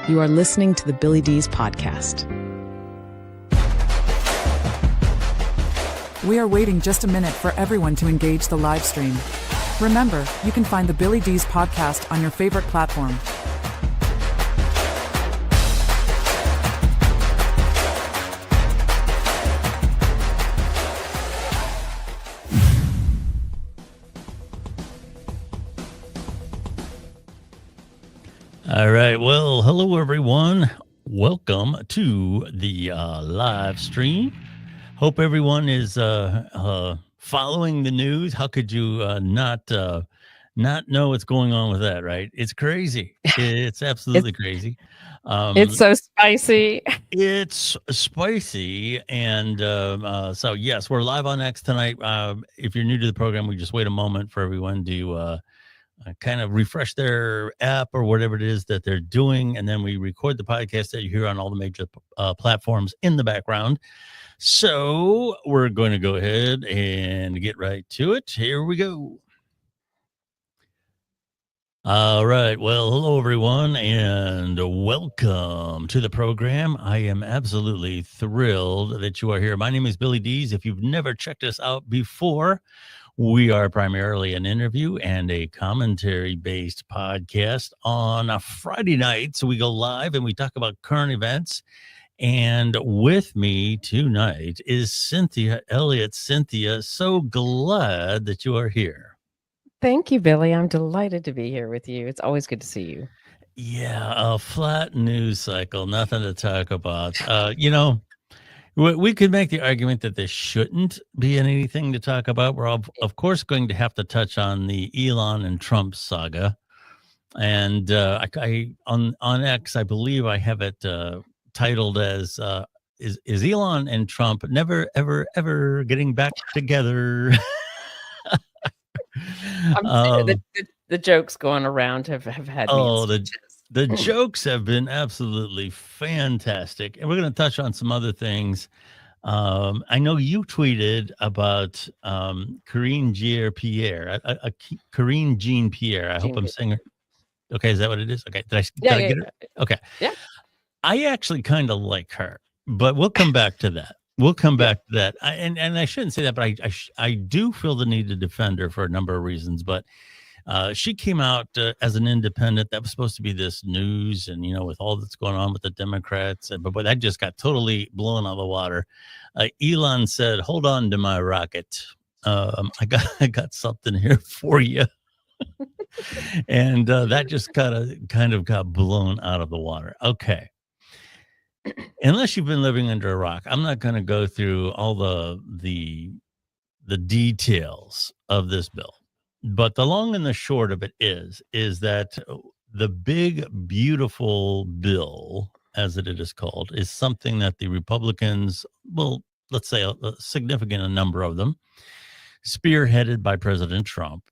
You are listening to the Billy D's podcast. We are waiting just a minute for everyone to engage the live stream. Remember, you can find the Billy D's podcast on your favorite platform. All right. Well, hello, everyone. Welcome to the live stream. Hope everyone is following the news. How could you not know what's going on with that, right? It's crazy. It's absolutely crazy. It's so spicy. It's spicy. And so, yes, we're live on X tonight. If you're new to the program, we just wait a moment for everyone to kind of refresh their app or whatever it is that they're doing. And then we record the podcast that you hear on all the major platforms in the background. So we're going to go ahead and get right to it. Here we go. All right. Well, hello, everyone, and welcome to the program. I am absolutely thrilled that you are here. My name is Billy D's. If you've never checked us out before, we are primarily an interview and a commentary-based podcast on a Friday night. So we go live and we talk about current events. And with me tonight is Cynthia Elliott. Cynthia, so glad that you are here. Thank you, Billy. I'm delighted to be here with you. It's always good to see you. Yeah, a flat news cycle, nothing to talk about. We could make the argument that there shouldn't be anything to talk about. We're of course going to have to touch on the Elon and Trump saga, and I on X, I believe I have it titled as "Is Elon and Trump never ever getting back together?" The jokes going around have had me. The jokes have been absolutely fantastic. And we're going to touch on some other things. I know you tweeted about Karine Jean-Pierre. Karine Jean-Pierre. I hope I'm saying her. Okay, is that what it is? Okay, did I get it? Okay. Yeah. I actually kind of like her, but we'll come back to that. And I shouldn't say that, but I do feel the need to defend her for a number of reasons. But she came out as an independent. That was supposed to be this news, and with all that's going on with the Democrats, but that just got totally blown out of the water. Elon said, "Hold on to my rocket. I got something here for you," and that just kind of got blown out of the water. Okay. Unless you've been living under a rock, I'm not going to go through all the details of this bill. But the long and the short of it is that the big, beautiful bill, as it is called, is something that the Republicans, well, let's say a significant number of them, spearheaded by President Trump,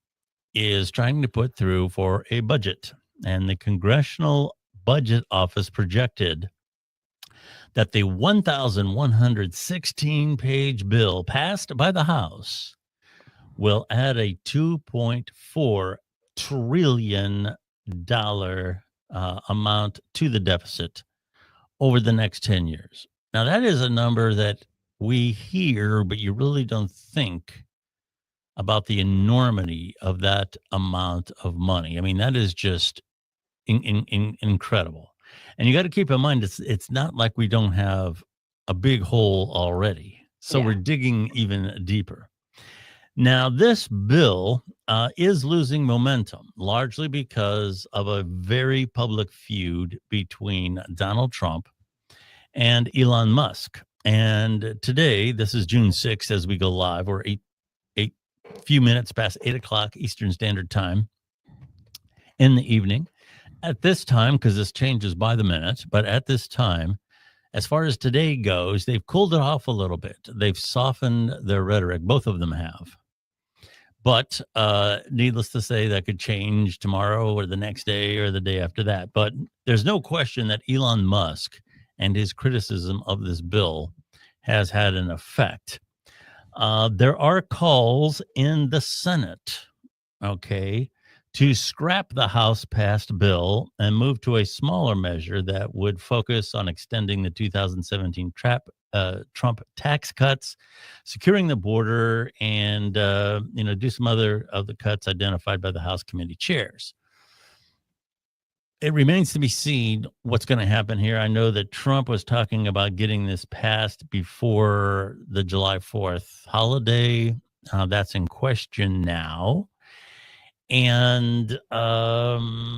is trying to put through for a budget. And the Congressional Budget Office projected that the 1,116-page bill passed by the House will add a $2.4 trillion amount to the deficit over the next 10 years. Now, that is a number that we hear, but you really don't think about the enormity of that amount of money. I mean, that is just incredible. And you got to keep in mind, it's not like we don't have a big hole already. So we're digging even deeper. Now, this bill is losing momentum, largely because of a very public feud between Donald Trump and Elon Musk. And today, this is June 6th, as we go live, we're eight few minutes past 8 o'clock Eastern Standard Time in the evening. At this time, because this changes by the minute, but at this time, as far as today goes, they've cooled it off a little bit. They've softened their rhetoric. Both of them have. But needless to say, that could change tomorrow or the next day or the day after that. But there's no question that Elon Musk and his criticism of this bill has had an effect. There are calls in the Senate, to scrap the House passed bill and move to a smaller measure that would focus on extending the 2017 Trump tax cuts, securing the border, and do some other of the cuts identified by the House committee chairs. It remains to be seen what's going to happen here. I know that Trump was talking about getting this passed before the July 4th holiday. That's in question now. And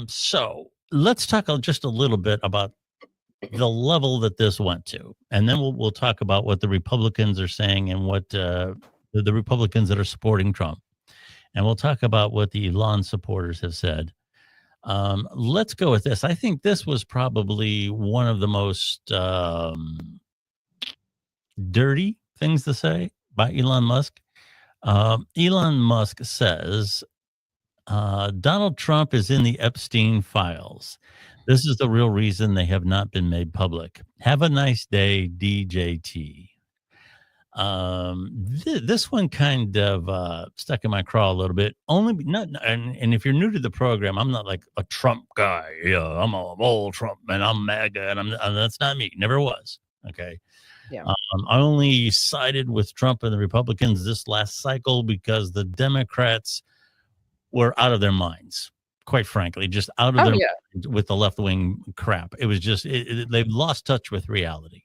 so let's talk just a little bit about the level that this went to. And then we'll talk about what the Republicans are saying and what the Republicans that are supporting Trump. And we'll talk about what the Elon supporters have said. Let's go with this. I think this was probably one of the most dirty things to say by Elon Musk. Elon Musk says, Donald Trump is in the Epstein files. This is the real reason they have not been made public. Have a nice day, DJT. This one kind of stuck in my craw a little bit. And if you're new to the program, I'm not like a Trump guy. Yeah, I'm a old Trump and I'm MAGA, and that's not me. Never was. Okay. Yeah. I only sided with Trump and the Republicans this last cycle because the Democrats were out of their minds, quite frankly, just out of their minds with the left-wing crap. It was just they've lost touch with reality.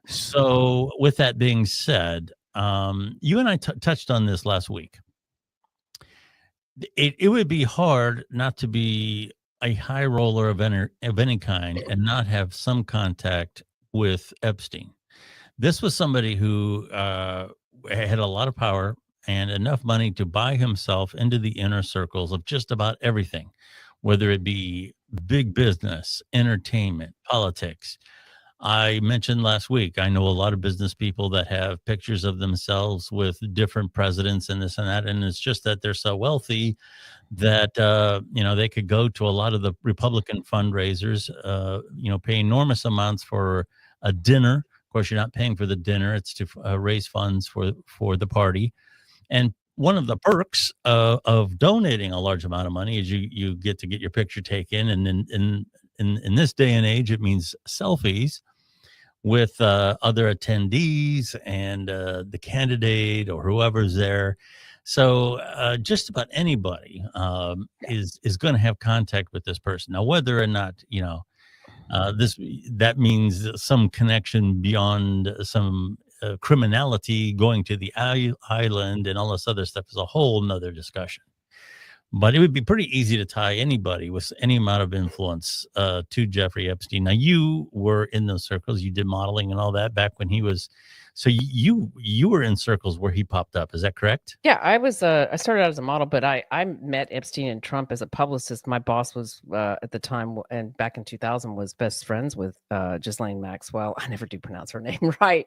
So with that being said, you and I touched on this last week. It would be hard not to be a high roller of any kind and not have some contact with Epstein. This was somebody who had a lot of power and enough money to buy himself into the inner circles of just about everything, whether it be big business, entertainment, politics. I mentioned last week, I know a lot of business people that have pictures of themselves with different presidents and this and that. And it's just that they're so wealthy that, they could go to a lot of the Republican fundraisers, pay enormous amounts for a dinner. Of course, you're not paying for the dinner. It's to raise funds for the party. And one of the perks of donating a large amount of money is you get to get your picture taken. And in this day and age, it means selfies with other attendees and the candidate or whoever's there. So just about anybody is going to have contact with this person. Now, whether or not, that means some connection beyond some criminality going to the island and all this other stuff is a whole nother discussion. But it would be pretty easy to tie anybody with any amount of influence to Jeffrey Epstein. Now, you were in those circles. You did modeling and all that back when he was. So you were in circles where he popped up. Is that correct? Yeah, I was. I started out as a model, but I met Epstein and Trump as a publicist. My boss was at the time, and back in 2000, was best friends with Ghislaine Maxwell. I never do pronounce her name right.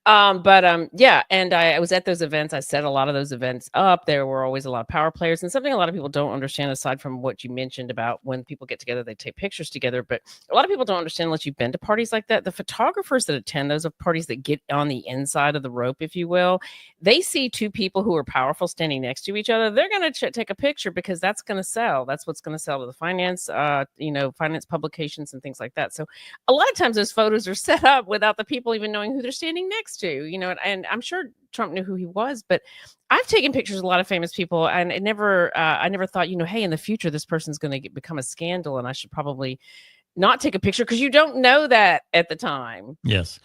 Yeah, and I was at those events. I set a lot of those events up. There were always a lot of power players, and something a lot of people don't understand, aside from what you mentioned about when people get together, they take pictures together. But a lot of people don't understand, unless you've been to parties like that, the photographers that attend those parties that get on the inside of the rope, if you will, they see two people who are powerful standing next to each other. They're going to take a picture because that's going to sell. That's what's going to sell to the finance publications and things like that. So a lot of times those photos are set up without the people even knowing who they're standing next to, and I'm sure Trump knew who he was, but I've taken pictures of a lot of famous people, and I never thought, hey, in the future, this person's going to become a scandal, and I should probably not take a picture, because you don't know that at the time. Yes.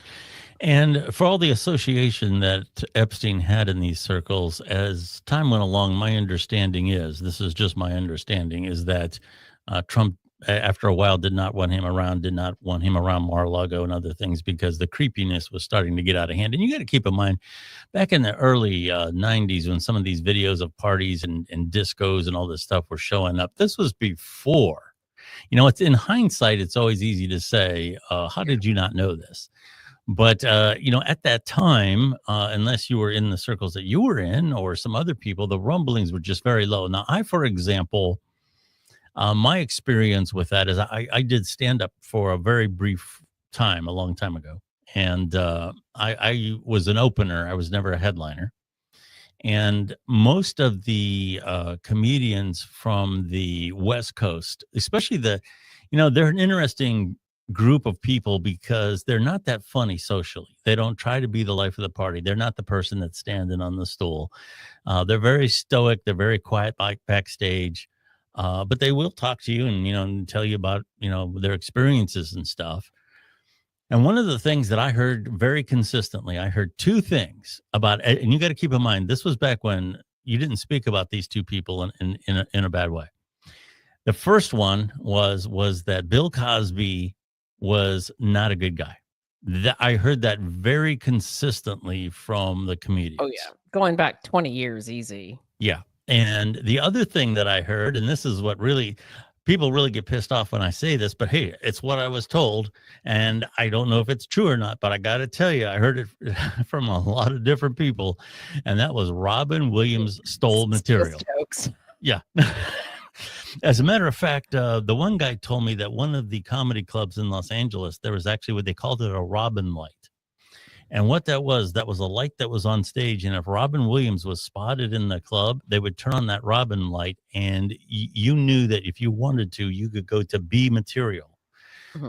And for all the association that Epstein had in these circles, as time went along, my understanding is, this is just my understanding, is that Trump, after a while, did not want him around Mar-a-Lago and other things, because the creepiness was starting to get out of hand. And you got to keep in mind, back in the early 90s, when some of these videos of parties and discos and all this stuff were showing up, this was before. It's in hindsight, it's always easy to say, how did you not know this? But, at that time, unless you were in the circles that you were in or some other people, the rumblings were just very low. Now, for example, my experience with that is I did stand up for a very brief time, a long time ago. And I was an opener. I was never a headliner. And most of the comedians from the West Coast, especially they're an interesting group of people because they're not that funny socially. They don't try to be the life of the party. They're not the person that's standing on the stool. They're very stoic. They're very quiet backstage, but they will talk to you and tell you about their experiences and stuff. And one of the things that I heard very consistently, I heard two things about, and you got to keep in mind, this was back when you didn't speak about these two people in a bad way. The first one was that Bill Cosby was not a good guy. I heard that very consistently from the comedians. Oh yeah, going back 20 years, easy. Yeah. And the other thing that I heard, and this is what really people really get pissed off when I say this, but hey, it's what I was told. And I don't know if it's true or not, but I got to tell you, I heard it from a lot of different people. And that was Robin Williams stole material. Jokes. Yeah. As a matter of fact, the one guy told me that one of the comedy clubs in Los Angeles, there was actually what they called it a Robin light. And what that was a light that was on stage. And if Robin Williams was spotted in the club, they would turn on that Robin light. And you knew that if you wanted to, you could go to B material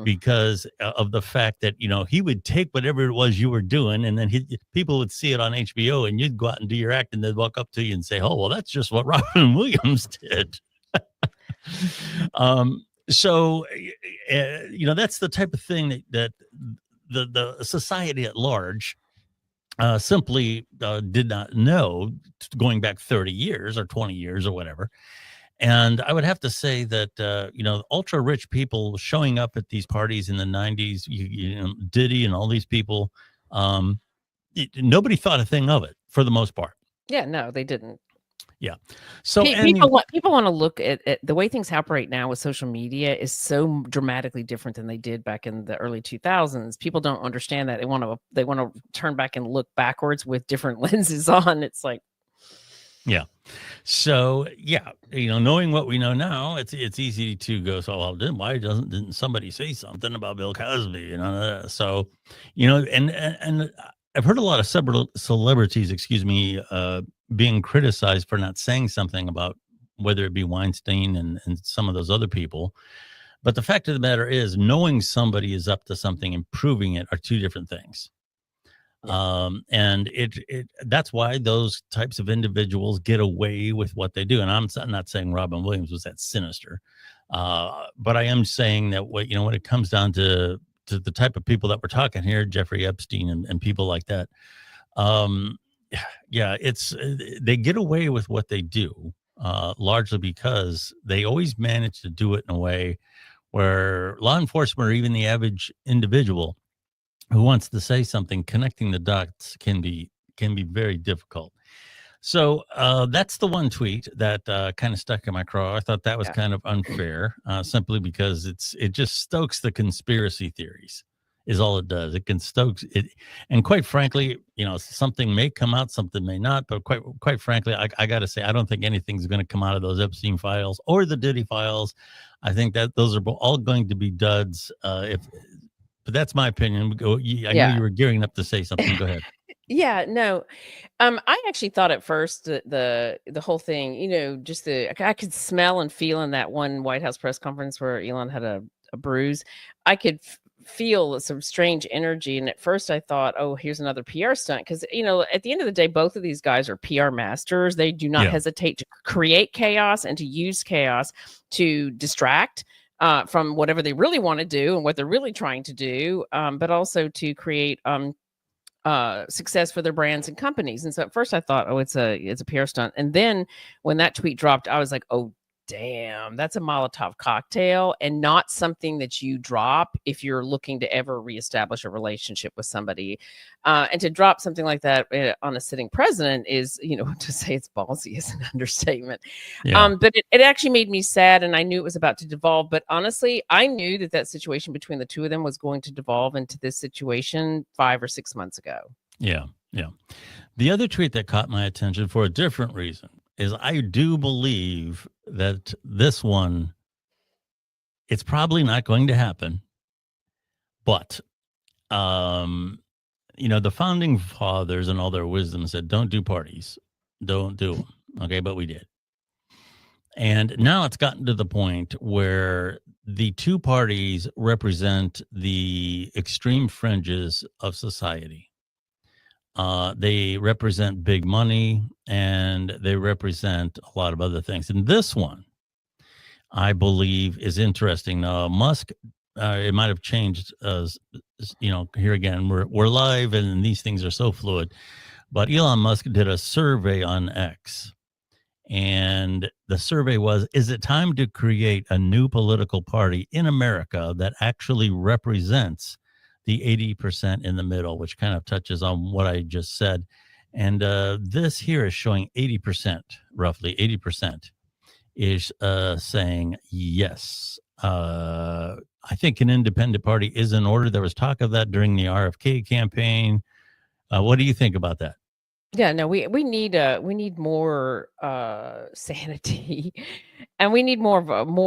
because of the fact that, he would take whatever it was you were doing. And then people would see it on HBO and you'd go out and do your act. And they'd walk up to you and say, oh, well, that's just what Robin Williams did. So, that's the type of thing that the society at large simply did not know going back 30 years or 20 years or whatever. And I would have to say that, ultra rich people showing up at these parties in the 90s, Diddy and all these people, nobody thought a thing of it for the most part. Yeah, no, they didn't. Yeah. So people want to look at the way things happen right now with social media is so dramatically different than they did back in the early 2000s. People don't understand that. They want to turn back and look backwards with different lenses on. It's like, yeah. So yeah, knowing what we know now, it's easy to go. So why didn't somebody say something about Bill Cosby? So and I've heard a lot of celebrities, being criticized for not saying something about whether it be Weinstein and some of those other people. But the fact of the matter is, knowing somebody is up to something and proving it are two different things. Yeah. And that's why those types of individuals get away with what they do. And I'm not saying Robin Williams was that sinister, but I am saying that when it comes down to the type of people that we're talking here, Jeffrey Epstein and people like that, they get away with what they do, largely because they always manage to do it in a way where law enforcement or even the average individual who wants to say something, connecting the dots can be very difficult. So that's the one tweet that kind of stuck in my craw. I thought that was kind of unfair, simply because it just stokes the conspiracy theories. Is all it does. It can stoke it, and quite frankly, something may come out, something may not. But quite frankly, I got to say, I don't think anything's going to come out of those Epstein files or the Diddy files. I think that those are all going to be duds. But that's my opinion. I know you were gearing up to say something. Go ahead. Yeah, no. I actually thought at first the whole thing, just I could smell and feel in that one White House press conference where Elon had a bruise. I could feel some strange energy. And at first I thought, oh, here's another PR stunt. Because, at the end of the day, both of these guys are PR masters. They do not hesitate to create chaos and to use chaos to distract from whatever they really want to do and what they're really trying to do, but also to create success for their brands and companies. And so at first I thought, oh, it's a PR stunt. And then when that tweet dropped, I was like, oh, damn, that's a Molotov cocktail and not something that you drop if you're looking to ever reestablish a relationship with somebody. And to drop something like that on a sitting president is, to say it's ballsy is an understatement. Yeah. But it actually made me sad, and I knew it was about to devolve. But honestly, I knew that situation between the two of them was going to devolve into this situation 5 or 6 months ago. Yeah, yeah. The other tweet that caught my attention for a different reason is I do believe that this one, it's probably not going to happen, but, the founding fathers and all their wisdom said, don't do parties, Don't do them. Okay, but we did. And now it's gotten to the point where the two parties represent the extreme fringes of society. They represent big money and they represent a lot of other things. And this one, I believe, is interesting. Now, Musk, it might have changed. Here again, we're live, and these things are so fluid. But Elon Musk did a survey on X, and the survey was: is it time to create a new political party in America that actually represents the 80% in the middle, which kind of touches on what I just said? And this here is showing 80%, roughly 80%. Is saying yes. I think an independent party is in order. There was talk of that during the RFK campaign. What do you think about that? Yeah, no, we need more sanity, and we need more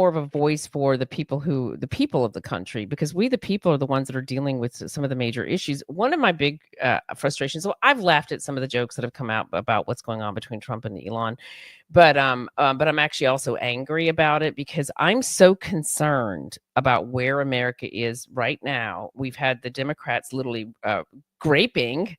of a voice for the people of the country, because we the people are the ones that are dealing with some of the major issues. One of my big frustrations. So I've laughed at some of the jokes that have come out about what's going on between Trump and Elon, but I'm actually also angry about it, because I'm so concerned about where America is right now. We've had the Democrats literally graping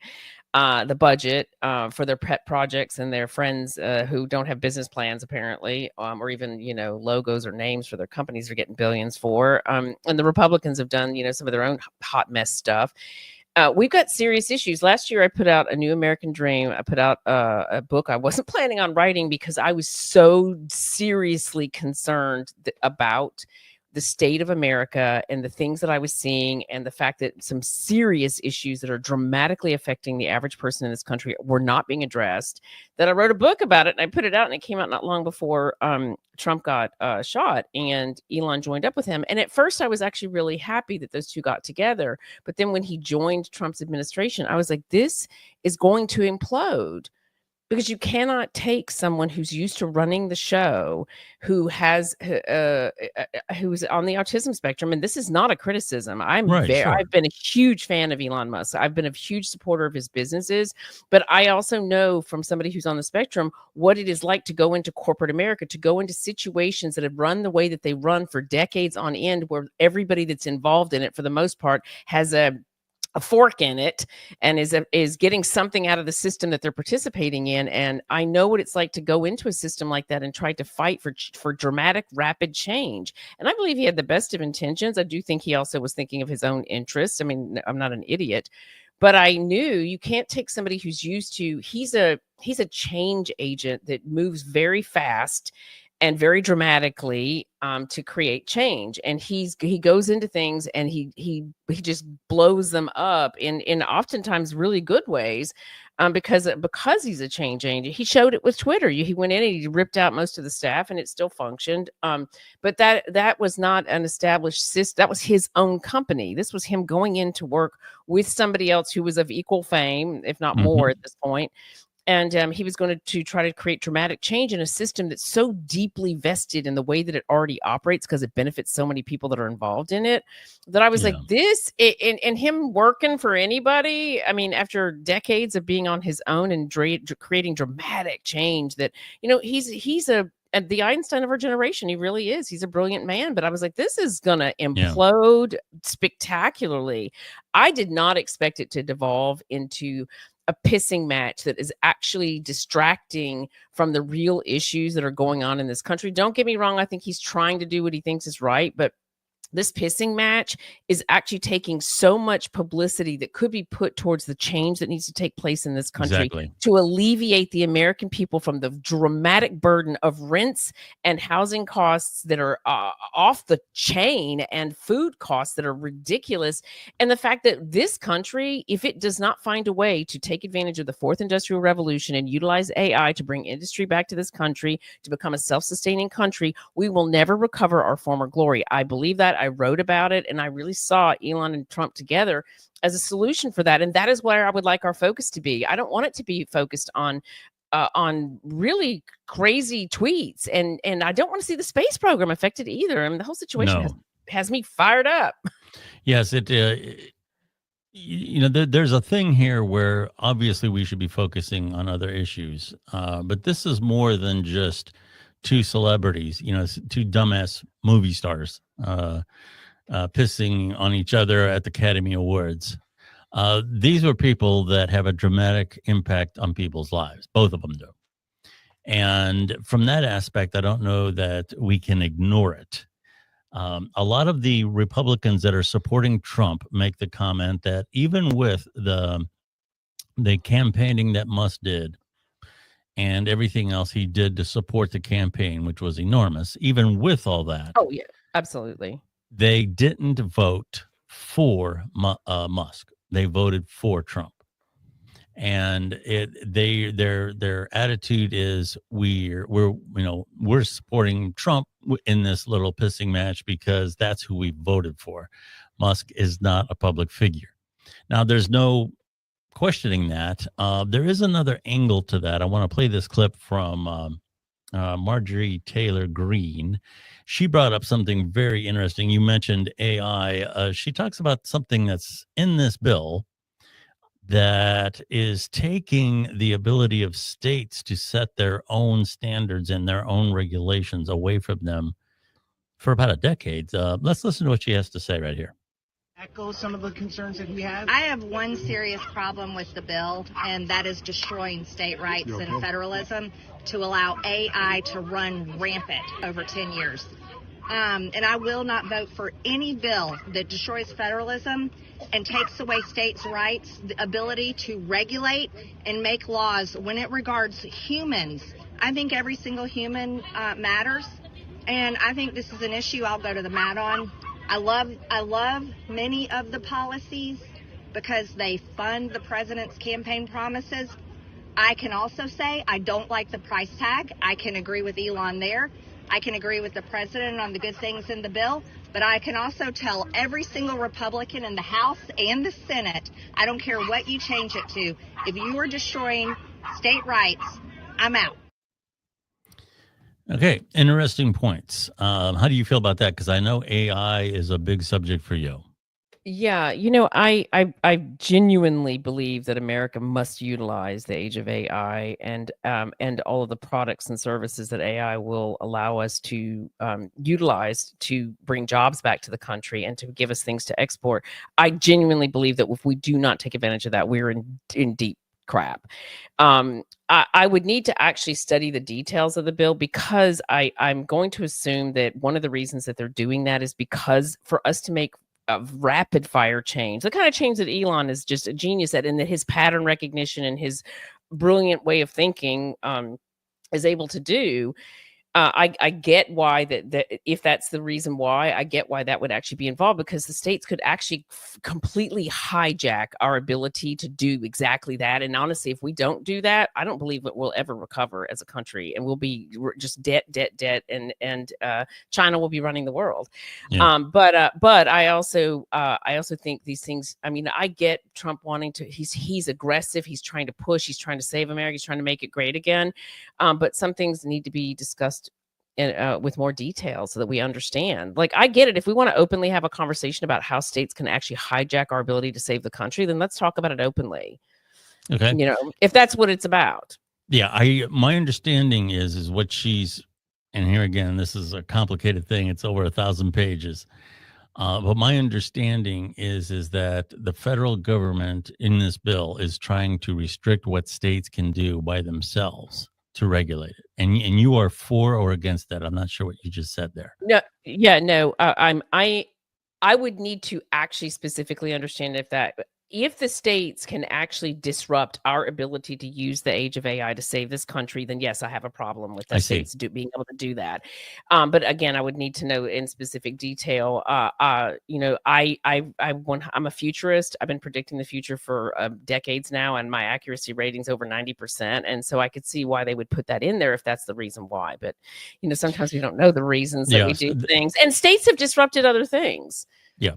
the budget for their pet projects and their friends who don't have business plans, apparently, or even, logos or names for their companies are getting billions for. And the Republicans have done, some of their own hot mess stuff. We've got serious issues. Last year, I put out A New American Dream. I put out a book I wasn't planning on writing because I was so seriously concerned about the state of America and the things that I was seeing, and the fact that some serious issues that are dramatically affecting the average person in this country were not being addressed, that I wrote a book about it, and I put it out, and it came out not long before Trump got shot, and Elon joined up with him. And at first I was actually really happy that those two got together. But then when he joined Trump's administration, I was like, this is going to implode. Because you cannot take someone who's used to running the show, who's on the autism spectrum, and this is not a criticism. Sure. I've been a huge fan of Elon Musk. I've been a huge supporter of his businesses, but I also know from somebody who's on the spectrum what it is like to go into corporate America, to go into situations that have run the way that they run for decades on end, where everybody that's involved in it, for the most part, has a fork in it and is getting something out of the system that they're participating in. And I know what it's like to go into a system like that and try to fight for dramatic, rapid change. And I believe he had the best of intentions. I do think he also was thinking of his own interests. I mean, I'm not an idiot, but I knew you can't take somebody who's used to, he's a change agent that moves very fast and very dramatically to create change. And he goes into things and he just blows them up in oftentimes really good ways, because he's a change agent. He showed it with Twitter. He went in and he ripped out most of the staff, and it still functioned. But that was not an established system. That was his own company. This was him going in to work with somebody else who was of equal fame, if not more at this point. And he was going to try to create dramatic change in a system that's so deeply vested in the way that it already operates, because it benefits so many people that are involved in it, that I was like, this, and him working for anybody. I mean, after decades of being on his own and creating dramatic change, that, he's the Einstein of our generation. He really is. He's a brilliant man. But I was like, this is going to implode spectacularly. I did not expect it to devolve into a pissing match that is actually distracting from the real issues that are going on in this country. Don't get me wrong. I think he's trying to do what he thinks is right, but this pissing match is actually taking so much publicity that could be put towards the change that needs to take place in this country to alleviate the American people from the dramatic burden of rents and housing costs that are off the chain, and food costs that are ridiculous. And the fact that this country, if it does not find a way to take advantage of the fourth industrial revolution and utilize AI to bring industry back to this country, to become a self-sustaining country, we will never recover our former glory. I believe that. I wrote about it, and I really saw Elon and Trump together as a solution for that. And that is where I would like our focus to be. I don't want it to be focused on really crazy tweets, and I don't want to see the space program affected either. I mean, the whole situation has me fired up. Yes, there's a thing here where obviously we should be focusing on other issues, but this is more than just two celebrities, two dumbass movie stars pissing on each other at the Academy Awards. These were people that have a dramatic impact on people's lives. Both of them do. And from that aspect, I don't know that we can ignore it. A lot of the Republicans that are supporting Trump make the comment that even with the campaigning that Musk did and everything else he did to support the campaign, which was enormous, even with all that, Oh yeah, absolutely. they didn't vote for Musk. They voted for Trump. And their attitude is we're supporting Trump in this little pissing match because that's who we voted for. Musk is not a public figure. Now, there's no questioning that. There is another angle to that. I want to play this clip from Marjorie Taylor Greene. She brought up something very interesting. You mentioned AI. She talks about something that's in this bill that is taking the ability of states to set their own standards and their own regulations away from them for about a decade. Let's listen to what she has to say right here. Echo some of the concerns that we have? I have one serious problem with the bill, and that is destroying state rights and federalism to allow AI to run rampant over 10 years. And I will not vote for any bill that destroys federalism and takes away states' rights, the ability to regulate and make laws when it regards humans. I think every single human matters, and I think this is an issue I'll go to the mat on. I love many of the policies because they fund the president's campaign promises. I can also say I don't like the price tag. I can agree with Elon there. I can agree with the president on the good things in the bill, but I can also tell every single Republican in the House and the Senate, I don't care what you change it to, if you are destroying state rights, I'm out. Okay, interesting points. How do you feel about that? Because I know AI is a big subject for you. Yeah, I genuinely believe that America must utilize the age of AI and all of the products and services that AI will allow us to utilize to bring jobs back to the country and to give us things to export. I genuinely believe that if we do not take advantage of that, we're in deep crap. I would need to actually study the details of the bill because I'm going to assume that one of the reasons that they're doing that is because for us to make a rapid fire change, the kind of change that Elon is just a genius at, and that his pattern recognition and his brilliant way of thinking is able to do. I get why that if that's the reason why, I get why that would actually be involved, because the states could actually completely hijack our ability to do exactly that. And honestly, if we don't do that, I don't believe that we'll ever recover as a country, and we'll be just debt, and China will be running the world. Yeah. But I also think these things. I mean, I get Trump wanting to. He's aggressive. He's trying to push. He's trying to save America. He's trying to make it great again. But some things need to be discussed with more detail so that we understand. Like, I get it. If we want to openly have a conversation about how states can actually hijack our ability to save the country, then let's talk about it openly. Okay. If that's what it's about. Yeah. My understanding is what she's, and here again, this is a complicated thing. It's over 1,000 pages. But my understanding is that the federal government in this bill is trying to restrict what states can do by themselves to regulate it, and you are for or against that? I'm not sure what you just said there. No, yeah, no. I would need to actually specifically understand if the states can actually disrupt our ability to use the age of AI to save this country, then yes, I have a problem with the states being able to do that. But again, I would need to know in specific detail. I'm a futurist. I've been predicting the future for decades now, and my accuracy rating's over 90%. And so I could see why they would put that in there if that's the reason why. But sometimes we don't know the reasons that we do things, and states have disrupted other things. Yeah.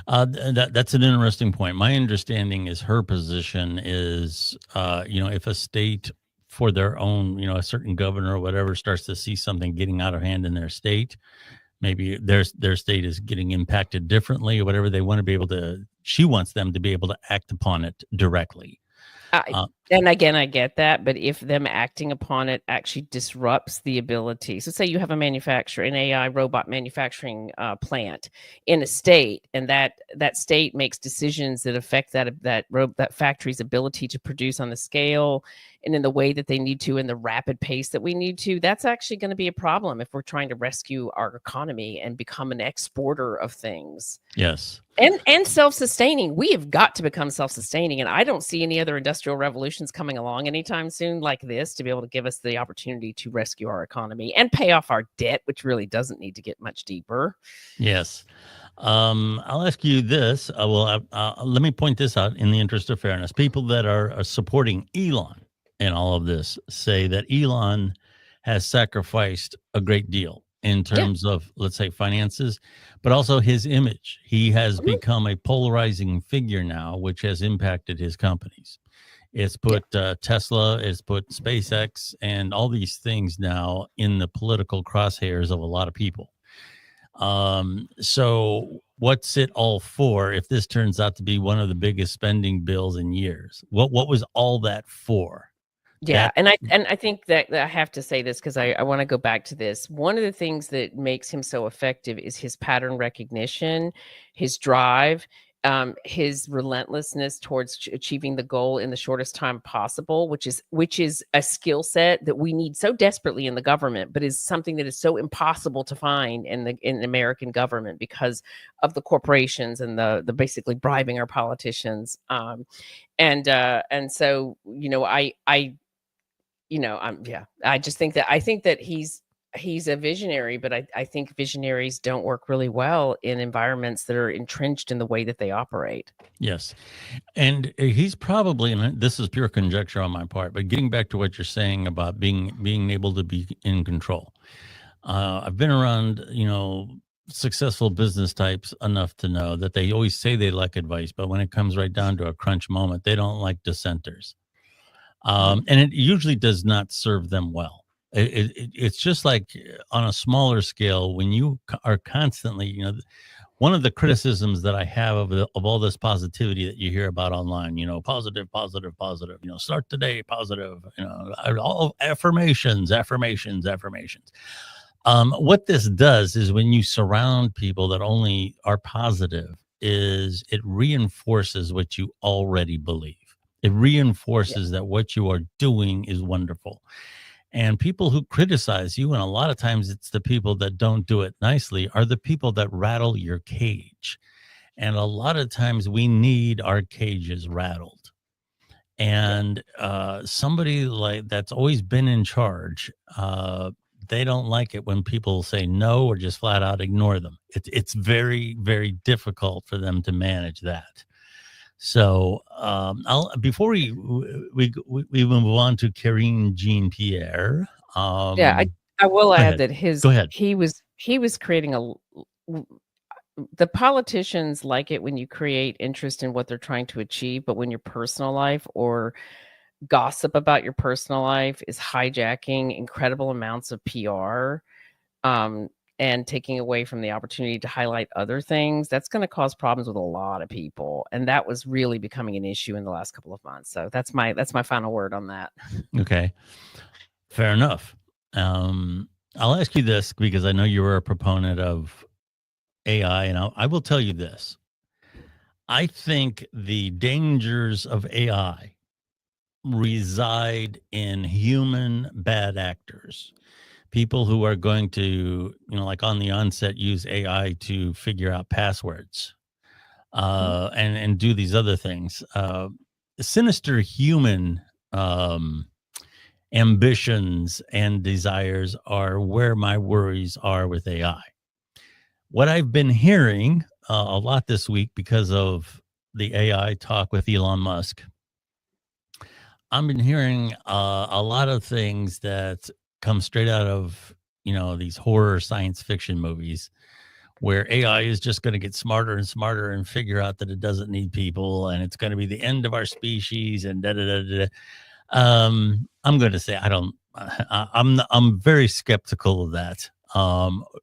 That's an interesting point. My understanding is her position is, if a state for their own, a certain governor or whatever starts to see something getting out of hand in their state, maybe their state is getting impacted differently or whatever, they want to be able to She wants them to be able to act upon it directly. And again, I get that, but if them acting upon it actually disrupts the ability, so say you have a manufacturer, an AI robot manufacturing plant in a state, and that state makes decisions that affect that factory's ability to produce on the scale and in the way that they need to, in the rapid pace that we need to, that's actually going to be a problem if we're trying to rescue our economy and become an exporter of things. Yes. And self-sustaining. We have got to become self-sustaining, and I don't see any other industrial revolutions coming along anytime soon like this to be able to give us the opportunity to rescue our economy and pay off our debt, which really doesn't need to get much deeper. Yes. I'll ask you this. Let me point this out in the interest of fairness. People that are supporting Elon in all of this say that Elon has sacrificed a great deal in terms of, let's say, finances, but also his image. He has become a polarizing figure now, which has impacted his companies. It's put Tesla, it's put SpaceX, and all these things now in the political crosshairs of a lot of people. So what's it all for if this turns out to be one of the biggest spending bills in years? What was all that for? Yeah, and I think that I have to say this because I want to go back to this. One of the things that makes him so effective is his pattern recognition, his drive, his relentlessness towards achieving the goal in the shortest time possible, which is a skill set that we need so desperately in the government, but is something that is so impossible to find in the American government because of the corporations and the basically bribing our politicians. And so I just think that he's a visionary, but I think visionaries don't work really well in environments that are entrenched in the way that they operate. Yes. And he's probably, and this is pure conjecture on my part, but getting back to what you're saying about being able to be in control. I've been around, successful business types enough to know that they always say they like advice, but when it comes right down to a crunch moment, they don't like dissenters. And it usually does not serve them well. It's just like on a smaller scale, when you are constantly, one of the criticisms that I have of all this positivity that you hear about online, positive, positive, positive, start today, positive, all affirmations. What this does is when you surround people that only are positive, is it reinforces what you already believe. It reinforces that what you are doing is wonderful. And people who criticize you, and a lot of times it's the people that don't do it nicely, are the people that rattle your cage. And a lot of times we need our cages rattled. And somebody like that's always been in charge, they don't like it when people say no or just flat out ignore them. It's very, very difficult for them to manage that. So before we move on to Karine Jean Pierre. I will add that Go ahead. he was creating the politicians like it when you create interest in what they're trying to achieve, but when your personal life or gossip about your personal life is hijacking incredible amounts of PR, and taking away from the opportunity to highlight other things, that's going to cause problems with a lot of people. And that was really becoming an issue in the last couple of months. So that's my final word on that. Okay. Fair enough. I'll ask you this because I know you were a proponent of AI, and I will tell you this. I think the dangers of AI reside in human bad actors. People who are going to, like on the onset, use AI to figure out passwords and do these other things. Sinister human ambitions and desires are where my worries are with AI. What I've been hearing a lot this week because of the AI talk with Elon Musk, I've been hearing a lot of things that come straight out of, these horror science fiction movies where AI is just going to get smarter and smarter and figure out that it doesn't need people and it's going to be the end of our species and I'm going to say I'm very skeptical of that.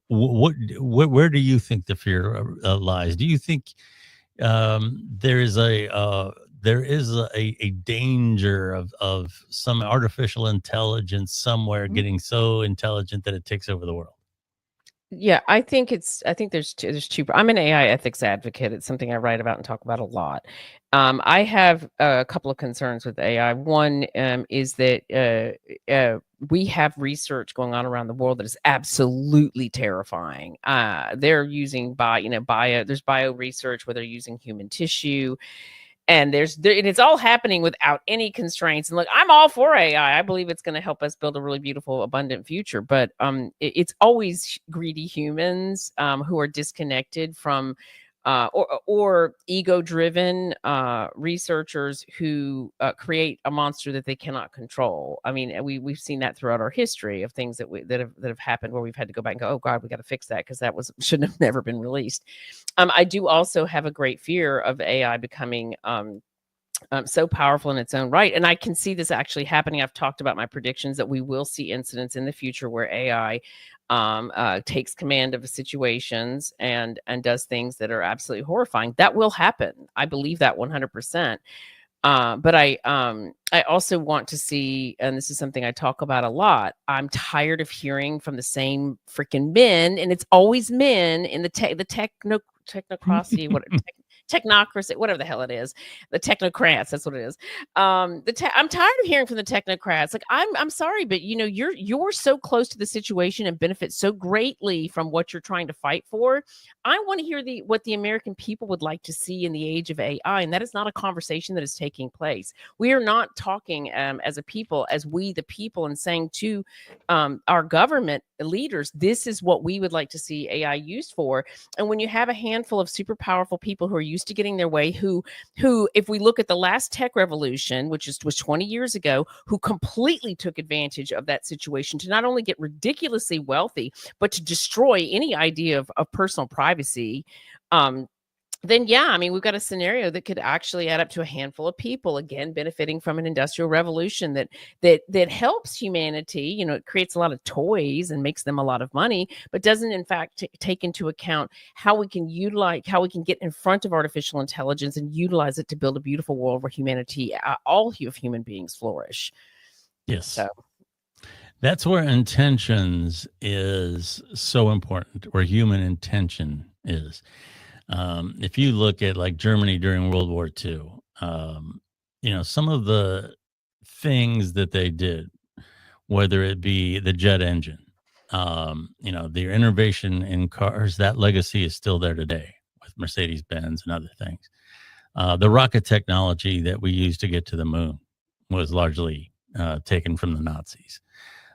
Where do you think the fear lies? Do you think there is a danger of some artificial intelligence somewhere getting so intelligent that it takes over the world. Yeah, I think there's two. I'm an AI ethics advocate. It's something I write about and talk about a lot. I have a couple of concerns with AI. One is that we have research going on around the world that is absolutely terrifying. They're using there's bio research where they're using human tissue, and and it's all happening without any constraints. And look, I'm all for AI. I believe it's going to help us build a really beautiful, abundant future. But it's always greedy humans who are disconnected from or ego-driven researchers who create a monster that they cannot control. I mean, we've seen that throughout our history of things that have happened where we've had to go back and go, oh God, we got to fix that because shouldn't have never been released. I do also have a great fear of AI becoming so powerful in its own right. And I can see this actually happening. I've talked about my predictions that we will see incidents in the future where AI takes command of situations and does things that are absolutely horrifying. That will happen. I believe that 100%. But I also want to see, and this is something I talk about a lot, I'm tired of hearing from the same freaking men, and it's always men in the technocracy, technocracy, whatever the hell it is, the technocrats, that's what it is. I'm tired of hearing from the technocrats. Like, I'm sorry, but you're so close to the situation and benefit so greatly from what you're trying to fight for. I want to hear what the American people would like to see in the age of AI, and that is not a conversation that is taking place. We are not talking as a people, as we the people, and saying to our government leaders, this is what we would like to see AI used for. And when you have a handful of super powerful people who are used to getting their way, who if we look at the last tech revolution, which was 20 years ago, who completely took advantage of that situation to not only get ridiculously wealthy, but to destroy any idea of personal privacy, then yeah, I mean, we've got a scenario that could actually add up to a handful of people, again, benefiting from an industrial revolution that helps humanity. You know, it creates a lot of toys and makes them a lot of money, but doesn't in fact take into account how we can get in front of artificial intelligence and utilize it to build a beautiful world where humanity, all of human beings flourish. Yes. So that's where intentions is so important, where human intention is. If you look at like Germany during World War II, some of the things that they did, whether it be the jet engine, their innovation in cars, that legacy is still there today with Mercedes-Benz and other things. The rocket technology that we used to get to the moon was largely taken from the Nazis.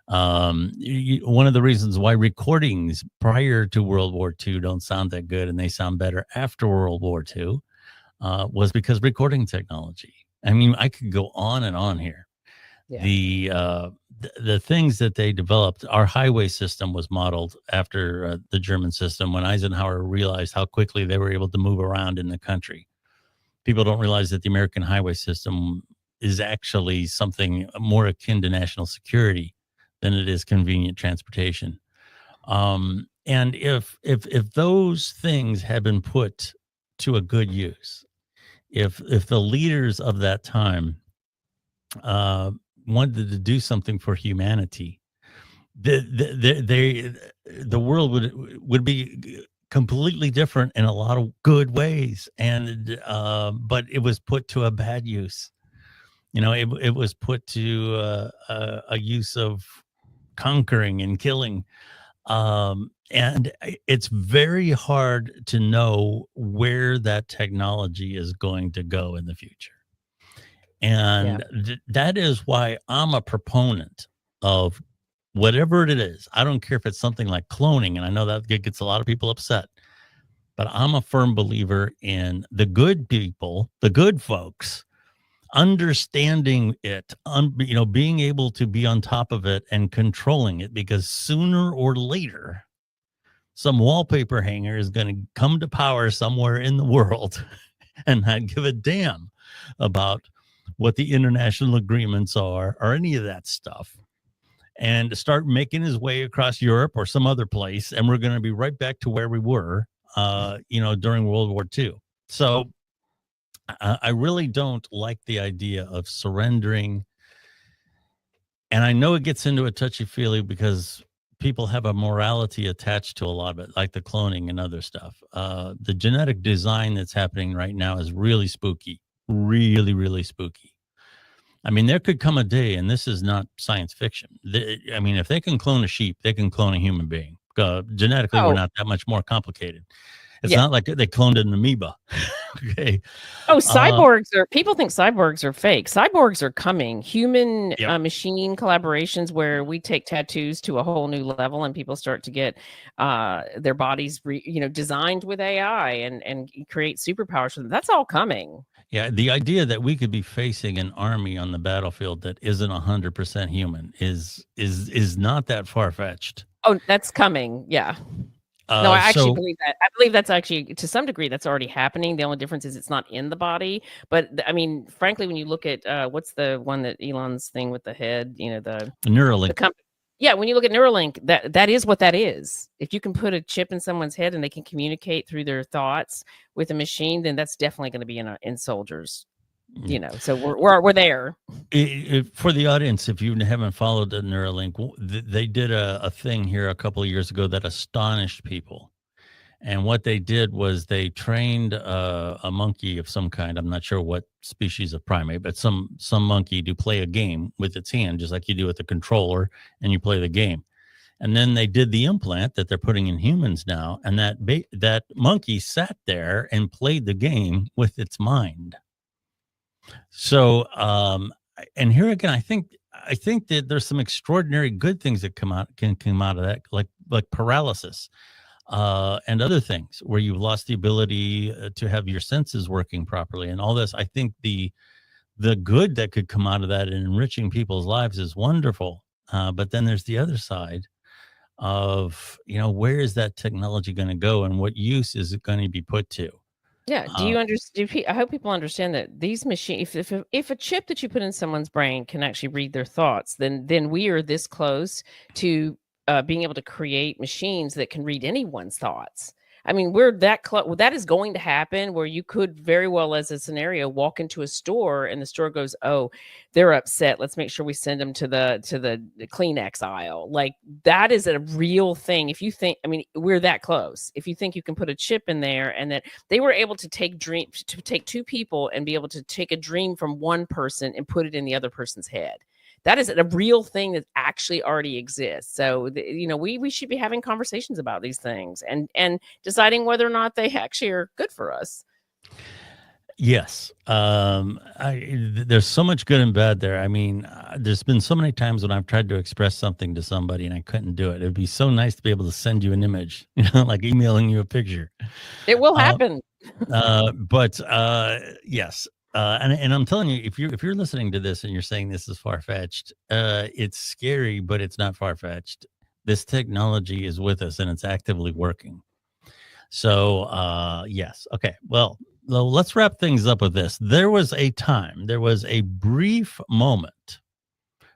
One of the reasons why recordings prior to World War II don't sound that good and they sound better after World War II was because recording technology. I mean, I could go on and on here. Yeah. The things that they developed, our highway system was modeled after the German system when Eisenhower realized how quickly they were able to move around in the country. People don't realize that the American highway system is actually something more akin to national security than it is convenient transportation. And if those things had been put to a good use, if the leaders of that time wanted to do something for humanity, the world would be completely different in a lot of good ways. And but it was put to a bad use. It was put to a use of conquering and killing. And it's very hard to know where that technology is going to go in the future. And that is why I'm a proponent of whatever it is. I don't care if it's something like cloning, and I know that gets a lot of people upset, but I'm a firm believer in the good people, the good folks, understanding it, being able to be on top of it and controlling it, because sooner or later, some wallpaper hanger is going to come to power somewhere in the world and not give a damn about what the international agreements are or any of that stuff, and start making his way across Europe or some other place. And we're going to be right back to where we were, during World War II. So I really don't like the idea of surrendering. And I know it gets into a touchy-feely because people have a morality attached to a lot of it, like the cloning and other stuff. The genetic design that's happening right now is really spooky, really, really spooky. I mean, there could come a day, and this is not science fiction. I mean, if they can clone a sheep, they can clone a human being. Genetically, we're Oh, not that much more complicated. It's yeah. not like they cloned an amoeba. Okay. Oh, Uh, people think cyborgs are fake. Cyborgs are coming. Human yep. machine collaborations where we take tattoos to a whole new level and people start to get their bodies, designed with AI and create superpowers for them. That's all coming. Yeah, the idea that we could be facing an army on the battlefield that isn't 100% human is not that far fetched. Oh, that's coming. Yeah. No, I actually So believe that. I believe that's actually, to some degree, that's already happening. The only difference is it's not in the body. But I mean, frankly, when you look at what's the one that Elon's thing with the head, the Neuralink, company. Yeah, when you look at Neuralink, that is what that is. If you can put a chip in someone's head and they can communicate through their thoughts with a machine, then that's definitely going to be in soldiers. So we're there. for the audience, if you haven't followed the Neuralink, they did a thing here a couple of years ago that astonished people. And what they did was they trained a monkey of some kind. I'm not sure what species of primate, but some monkey to play a game with its hand, just like you do with the controller, and you play the game. And then they did the implant that they're putting in humans now, and that monkey sat there and played the game with its mind. So, and here again, I think that there's some extraordinary good things that can come out of that, like paralysis and other things where you've lost the ability to have your senses working properly and all this. I think the good that could come out of that and enriching people's lives is wonderful. But then there's the other side of, where is that technology going to go and what use is it going to be put to? Yeah. Do you understand? I hope people understand that these machines, if a chip that you put in someone's brain can actually read their thoughts, then we are this close to being able to create machines that can read anyone's thoughts. I mean, we're that close. Well, that is going to happen where you could very well, as a scenario, walk into a store and the store goes, "Oh, they're upset. Let's make sure we send them to the Kleenex aisle." Like that is a real thing. If you think, I mean, we're that close. If you think you can put a chip in there and that they were able to take two people and be able to take a dream from one person and put it in the other person's head. That is a real thing that actually already exists. So, we should be having conversations about these things and deciding whether or not they actually are good for us. Yes. There's so much good and bad there. I mean, there's been so many times when I've tried to express something to somebody and I couldn't do it. It'd be so nice to be able to send you an image, like emailing you a picture. It will happen. But yes. And I'm telling you, if you're listening to this and you're saying this is far-fetched, it's scary, but it's not far-fetched. This technology is with us and it's actively working. So, yes. Okay. Well, let's wrap things up with this. There was a brief moment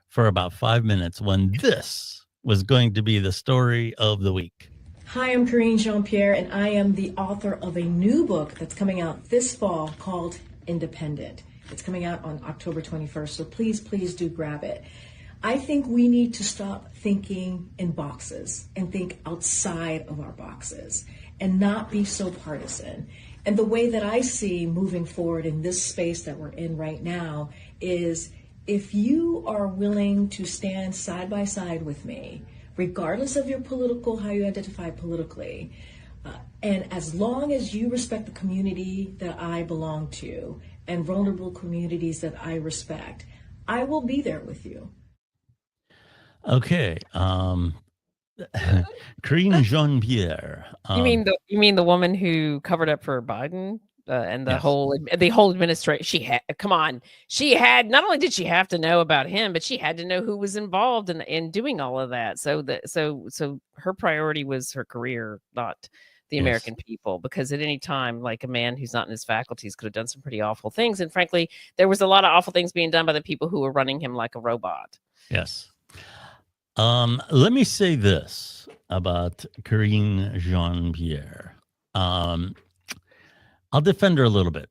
for about 5 minutes when this was going to be the story of the week. Hi, I'm Corinne Jean-Pierre, and I am the author of a new book that's coming out this fall called Independent. It's coming out on October 21st, so please do grab it. I think we need to stop thinking in boxes and think outside of our boxes and not be so partisan. And the way that I see moving forward in this space that we're in right now is if you are willing to stand side by side with me, regardless of your how you identify politically, and as long as you respect the community that I belong to and vulnerable communities that I respect, I will be there with you. Okay. Corinne Jean-Pierre. You mean the woman who covered up for Biden and the Yes. whole administration? She had not only did she have to know about him, but she had to know who was involved in doing all of that. So her priority was her career, not the Yes. American people, because at any time, like a man who's not in his faculties could have done some pretty awful things. And frankly, there was a lot of awful things being done by the people who were running him like a robot. Yes. Let me say this about Corinne Jean-Pierre. I'll defend her a little bit.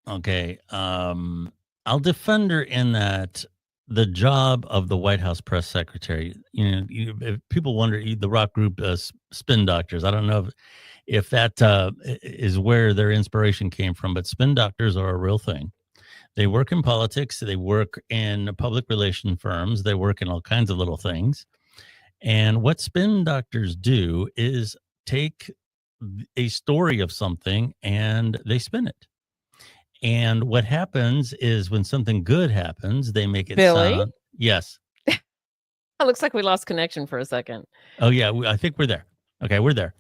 Okay. I'll defend her in that the job of the White House press secretary, if people wonder, the rock group Spin Doctors. I don't know if that is where their inspiration came from, but spin doctors are a real thing. They work in politics, they work in public relation firms, they work in all kinds of little things. And what spin doctors do is take a story of something and they spin it. And what happens is when something good happens, they make it Billy? sound. Yes. It looks like we lost connection for a second. Oh yeah, I think we're there. Okay, we're there.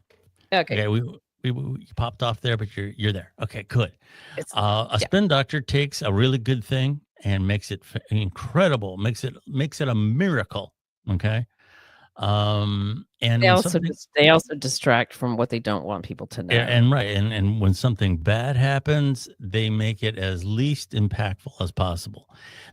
Okay. Okay, we popped off there, but you're there. Okay, good. It's, A yeah. spin doctor takes a really good thing and makes it incredible, makes it a miracle. Okay. And They when also something they also distract from what they don't want people to know. and right, and when something bad happens, they make it as least impactful as possible.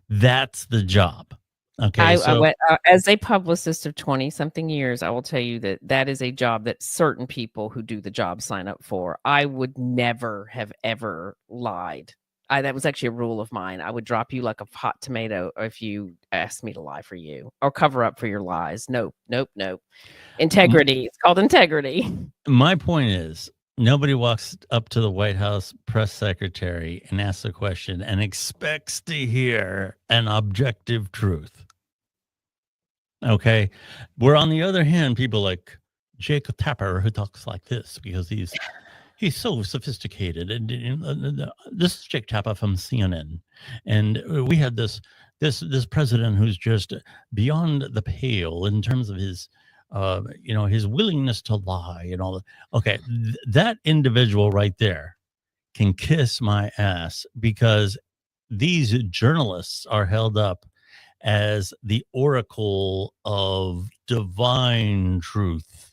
That's the job. Okay, I so went as a publicist of 20 something years. I will tell you that that is a job that certain people who do the job sign up for. I would never have ever lied. That was actually a rule of mine. I would drop you like a hot tomato if you asked me to lie for you or cover up for your lies. Nope, nope, nope. Integrity. It's called integrity. my point is, nobody walks up to the White House press secretary and asks a question and expects to hear an objective truth. Okay. Where on the other hand, people like Jake Tapper, who talks like this because he's so sophisticated. And this is Jake Tapper from CNN, and we had this president who's just beyond the pale in terms of his his willingness to lie and all that. Okay, that individual right there can kiss my ass, because these journalists are held up as the oracle of divine truth.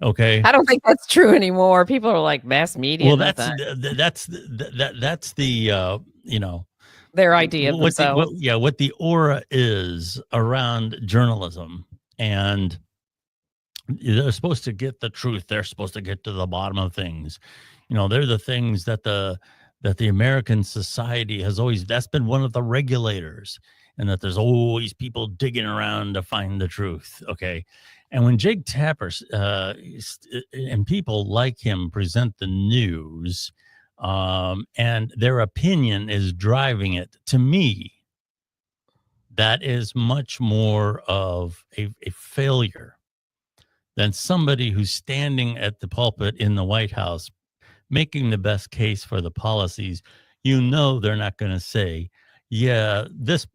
Okay. I don't think that's true anymore. People are like mass media. Well, and that's nothing. that's the Their idea of what themselves. what the aura is around journalism. And they're supposed to get the truth. They're supposed to get to the bottom of things. They're the things that the American society has always, that's been one of the regulators, and that there's always people digging around to find the truth. Okay. And when Jake Tapper and people like him present the news, and their opinion is driving it, to me, that is much more of a failure than somebody who's standing at the pulpit in the White House making the best case for the policies. They're not going to say, yeah, this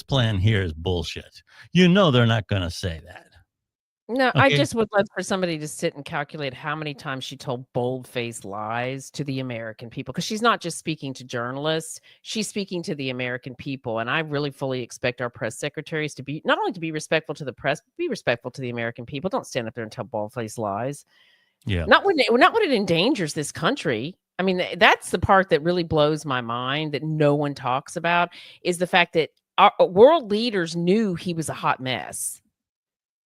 plan here is bullshit. They're not going to say that. No, Okay. I just would love for somebody to sit and calculate how many times she told bold-faced lies to the American people, because she's not just speaking to journalists, she's speaking to the American people. And I really fully expect our press secretaries to be, not only to be respectful to the press, but be respectful to the American people. Don't stand up there and tell bold-faced lies. Yeah. Not when it endangers this country. I mean, that's the part that really blows my mind that no one talks about, is the fact that our world leaders knew he was a hot mess.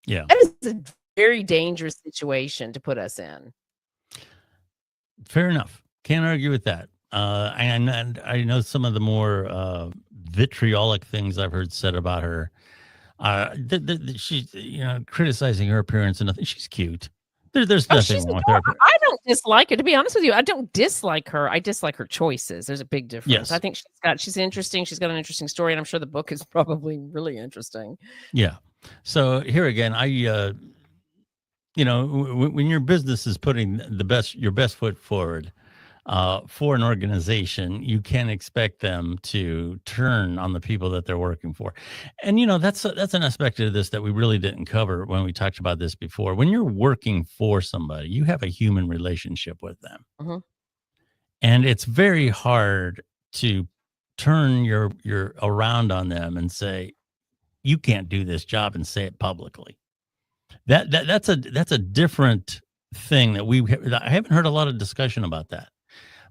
Yeah. That is a very dangerous situation to put us in. Fair enough. Can't argue with that. And I know some of the more vitriolic things I've heard said about her. She's criticizing her appearance and nothing. She's cute. There's nothing wrong with her. I don't dislike her. To be honest with you, I don't dislike her. I dislike her choices. There's a big difference. Yes. I think she's interesting. She's got an interesting story, and I'm sure the book is probably really interesting. Yeah. So here again, when your business is putting your best foot forward for an organization, you can't expect them to turn on the people that they're working for. And that's an aspect of this that we really didn't cover when we talked about this before. When you're working for somebody, you have a human relationship with them, Mm-hmm. and it's very hard to turn your around on them and say, you can't do this job, and say it publicly. That's a different thing that I haven't heard a lot of discussion about that.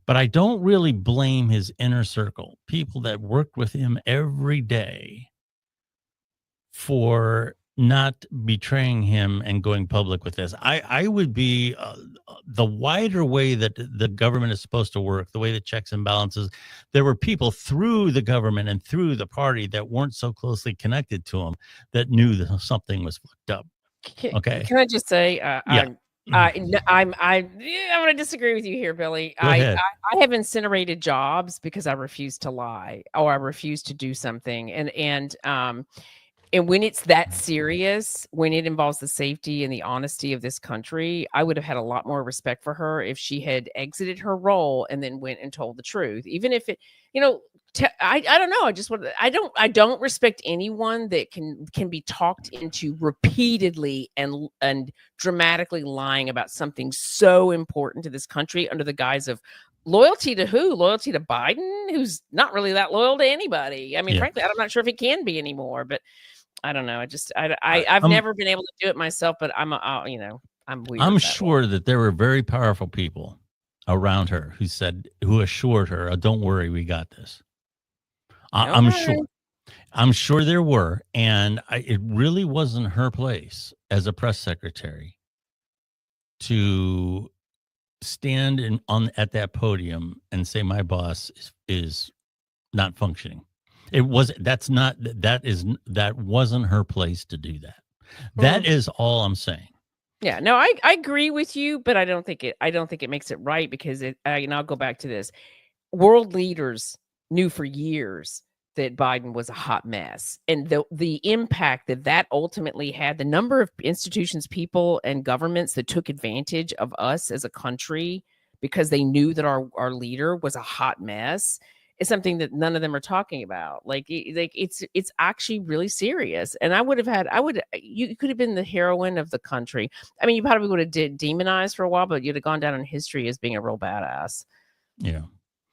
But I don't really blame his inner circle, people that worked with him every day, for not betraying him and going public with this. I would be the wider way that the government is supposed to work, the way the checks and balances. There were people through the government and through the party that weren't so closely connected to him that knew that something was fucked up. Okay. Can I just say, Yeah. I'm going to disagree with you here, Billy. Go ahead. I have incinerated jobs because I refuse to lie or I refuse to do something. And when it's that serious, when it involves the safety and the honesty of this country, I would have had a lot more respect for her if she had exited her role and then went and told the truth. Even if it, I don't know. I don't respect anyone that can be talked into repeatedly and dramatically lying about something so important to this country under the guise of loyalty to who? Loyalty to Biden, who's not really that loyal to anybody. I mean, frankly, I'm not sure if he can be anymore, but I don't know. I've never been able to do it myself, but I'm weird. I'm sure that there were very powerful people around her who assured her, oh, don't worry, we got this. I'm sure there were. And it really wasn't her place as a press secretary to stand at that podium and say, my boss is not functioning. That wasn't her place to do that. That is all I'm saying. Yeah, no, I agree with you, but I don't think it makes it right because I'll go back to this. World leaders knew for years that Biden was a hot mess, and the impact that ultimately had, the number of institutions, people, and governments that took advantage of us as a country because they knew that our leader was a hot mess, is something that none of them are talking about. It's actually really serious. And you could have been the heroine of the country. I mean, you probably would have demonized for a while, but you'd have gone down in history as being a real badass. Yeah.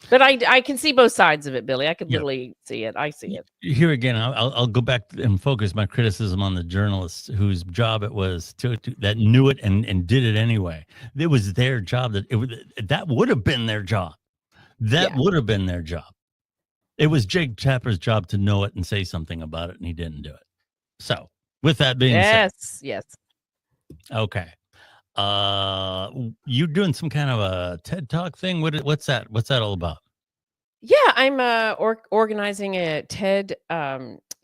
But I can see both sides of it, Billy. I could literally see it. I see it. Here again, I'll go back and focus my criticism on the journalists whose job it was that knew it and did it anyway. It was their job that would have been their job. That would have been their job. It was Jake Tapper's job to know it and say something about it, and he didn't do it. So, with that being said. Yes. Okay. You're doing some kind of a TED Talk thing? What's that? What's that all about? Yeah, I'm organizing a TEDx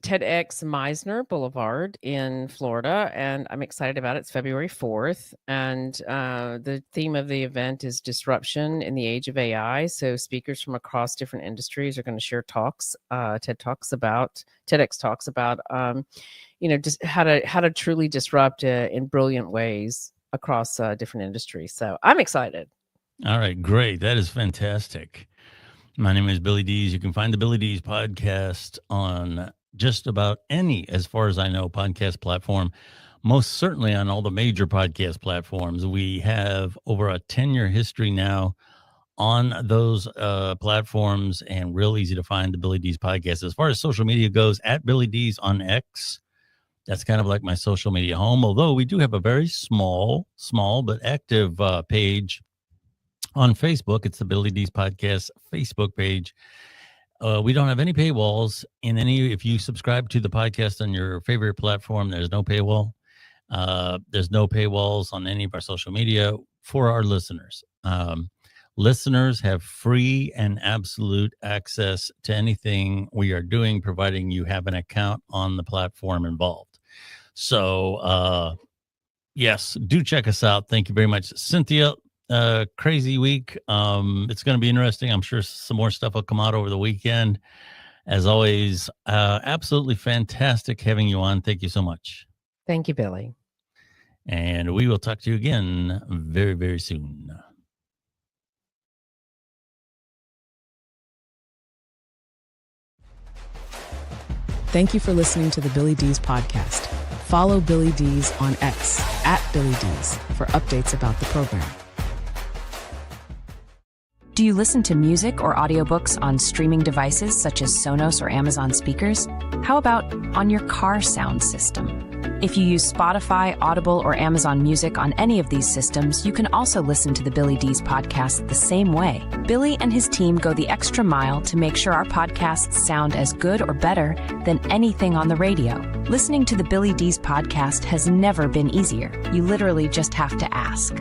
Meisner Boulevard in Florida, and I'm excited about it. It's February 4th, and the theme of the event is disruption in the age of AI. So speakers from across different industries are going to share talks, TEDx talks about, just how to truly disrupt in brilliant ways across different industries. So I'm excited. All right, great. That is fantastic. My name is Billy Dees. You can find the Billy Dees podcast on just about any, as far as I know, podcast platform, most certainly on all the major podcast platforms. We have over a 10-year history now on those platforms, and real easy to find the Billy Dees podcast. As far as social media goes, at Billy Dees on X. That's kind of like my social media home, although we do have a very small but active page on Facebook. It's the Billy Dees Podcast Facebook page. We don't have any paywalls if you subscribe to the podcast on your favorite platform, there's no paywall. There's no paywalls on any of our social media for our listeners. Listeners have free and absolute access to anything we are doing, providing you have an account on the platform involved. So, yes, do check us out. Thank you very much, Cynthia. Crazy week. It's going to be interesting. I'm sure some more stuff will come out over the weekend. As always, absolutely fantastic having you on. Thank you so much. Thank you, Billy. And we will talk to you again very, very soon. Thank you for listening to the Billy Dees podcast. Follow Billy Dees on X @Billy Dees for updates about the program. Do you listen to music or audiobooks on streaming devices such as Sonos or Amazon speakers? How about on your car sound system? If you use Spotify, Audible, or Amazon Music on any of these systems, you can also listen to the Billy D's podcast the same way. Billy and his team go the extra mile to make sure our podcasts sound as good or better than anything on the radio. Listening to the Billy D's podcast has never been easier. You literally just have to ask.